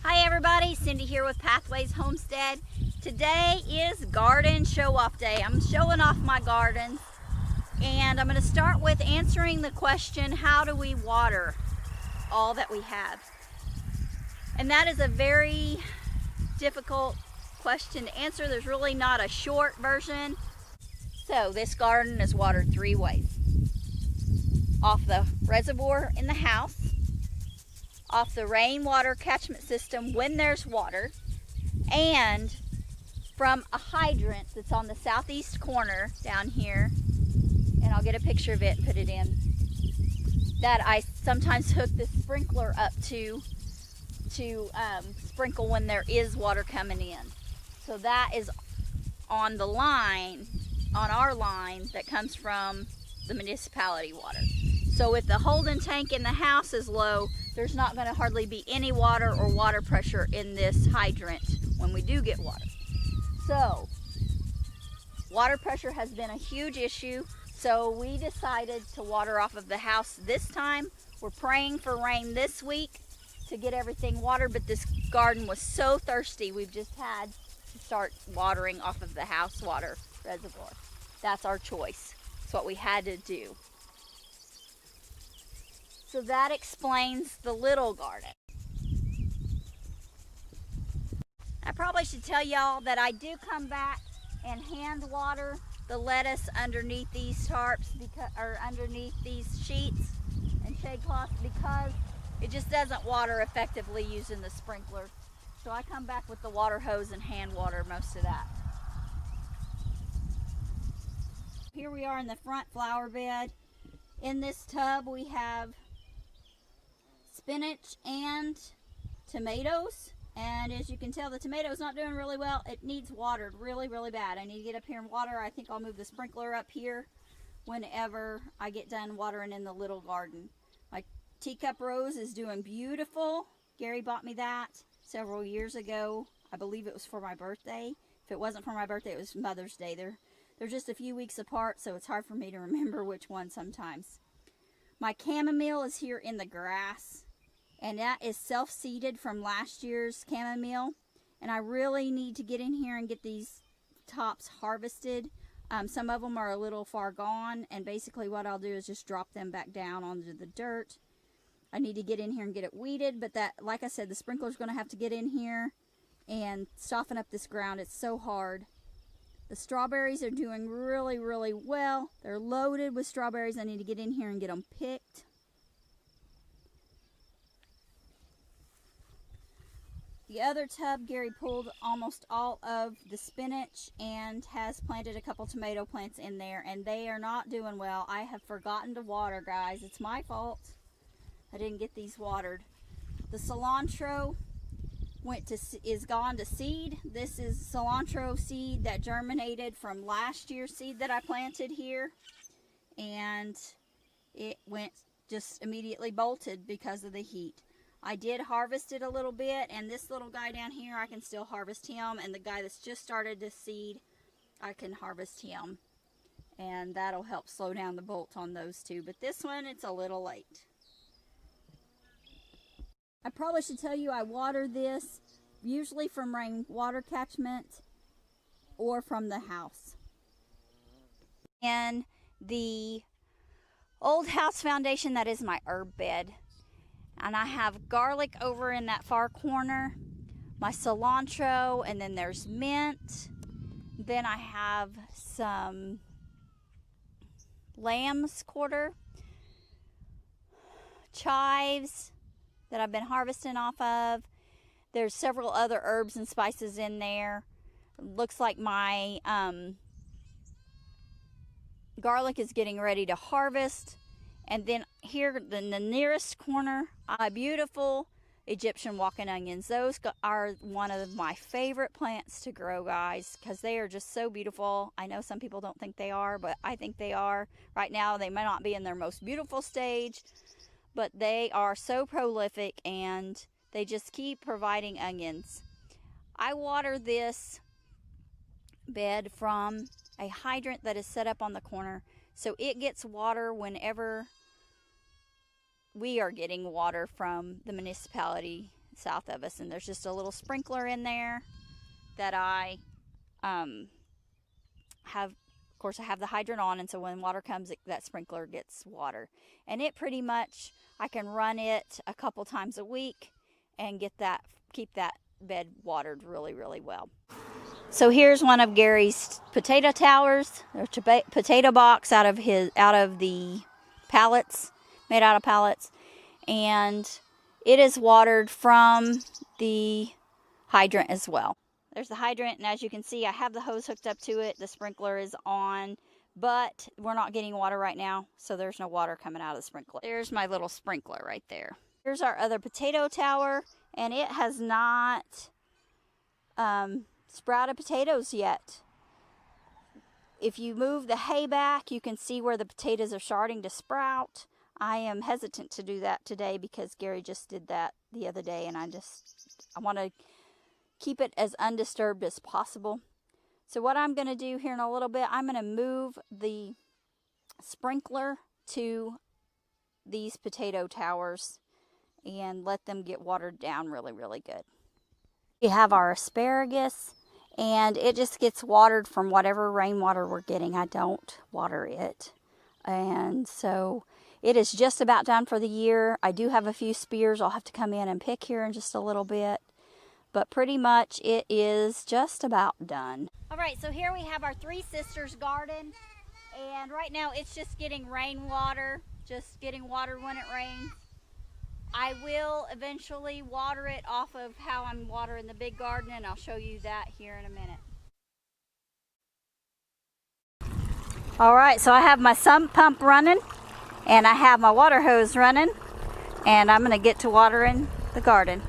Hi everybody, Cindy here with Pathways Homestead. Today is garden show-off day. I'm showing off my gardens and I'm going to start with answering the question, how do we water all that we have? And that is a very difficult question to answer. There's really not a short version. So this garden is watered 3 ways. Off the reservoir in the house, off the rainwater catchment system when there's water, and from a hydrant that's on the southeast corner down here, and I'll get a picture of it and put it in, that I sometimes hook the sprinkler up to sprinkle when there is water coming in. So that is on the line, on our line that comes from the municipality water. So if the holding tank in the house is low, there's not going to hardly be any water or water pressure in this hydrant when we do get water. So water pressure has been a huge issue, so we decided to water off of the house this time. We're praying for rain this week to get everything watered, but this garden was so thirsty we've just had to start watering off of the house water reservoir. That's our choice. It's what we had to do. So that explains the little garden. I probably should tell y'all that I do come back and hand water the lettuce underneath these tarps, or underneath these sheets and shade cloths, because it just doesn't water effectively using the sprinkler. So I come back with the water hose and hand water most of that. Here we are in the front flower bed. In this tub we have spinach and tomatoes, and as you can tell, the tomato's not doing really well. It needs watered really bad. I need to get up here and water. I think I'll move the sprinkler up here whenever I get done watering in the little garden. My teacup rose is doing beautiful. Gary bought me that several years ago. I believe it was for my birthday. If it wasn't for my birthday, it was Mother's Day. They're just a few weeks apart, so it's hard for me to remember which one sometimes. My chamomile is here in the grass, and that is self-seeded from last year's chamomile. And I really need to get in here and get these tops harvested. Some of them are a little far gone, and basically what I'll do is just drop them back down onto the dirt. I need to get in here and get it weeded, but that, like I said, the sprinkler's going to have to get in here and soften up this ground. It's so hard. The strawberries are doing really well. They're loaded with strawberries. I need to get in here and get them picked. The other tub, Gary pulled almost all of the spinach and has planted a couple tomato plants in there, and they are not doing well. I have forgotten to water, guys. It's my fault. I didn't get these watered. The cilantro is gone to seed. This is cilantro seed that germinated from last year's seed that I planted here, and it went just immediately bolted because of the heat. I did harvest it a little bit, and this little guy down here, I can still harvest him, and the guy that's just started to seed, I can harvest him, and that'll help slow down the bolt on those two. But this one, it's a little late. I probably should tell you I water this usually from rainwater catchment or from the house. And the old house foundation, that is my herb bed. And I have garlic over in that far corner, my cilantro, and then there's mint. Then I have some lamb's quarter, chives that I've been harvesting off of. There's several other herbs and spices in there. Looks like my garlic is getting ready to harvest. And then here in the nearest corner, my beautiful Egyptian walking onions. Those are one of my favorite plants to grow, guys, because they are just so beautiful. I know some people don't think they are, but I think they are. Right now, they may not be in their most beautiful stage, but they are so prolific, and they just keep providing onions. I water this bed from a hydrant that is set up on the corner, so it gets water whenever we are getting water from the municipality south of us, and there's just a little sprinkler in there that I have. Of course, I have the hydrant on, and so when water comes, that sprinkler gets water. And it pretty much, I can run it a couple times a week and keep that bed watered really, really well. So here's one of Gary's potato towers, or potato box out of the pallets, made out of pallets, and it is watered from the hydrant as well. There's the hydrant, and as you can see, I have the hose hooked up to it. The sprinkler is on, but we're not getting water right now, so there's no water coming out of the sprinkler. There's my little sprinkler right there. Here's our other potato tower, and it has not sprouted potatoes yet. If you move the hay back, you can see where the potatoes are starting to sprout. I am hesitant to do that today because Gary just did that the other day, and I want to keep it as undisturbed as possible. So what I'm going to do here in a little bit, I'm going to move the sprinkler to these potato towers and let them get watered down really, really good. We have our asparagus, and it just gets watered from whatever rainwater we're getting. I don't water it. And so it is just about done for the year. I do have a few spears I'll have to come in and pick here in just a little bit. But pretty much it is just about done. All right, so here we have our Three Sisters garden. And right now it's just getting rainwater, just getting watered when it rains. I will eventually water it off of how I'm watering the big garden, and I'll show you that here in a minute. All right, so I have my sump pump running, and I have my water hose running, and I'm gonna get to watering the garden.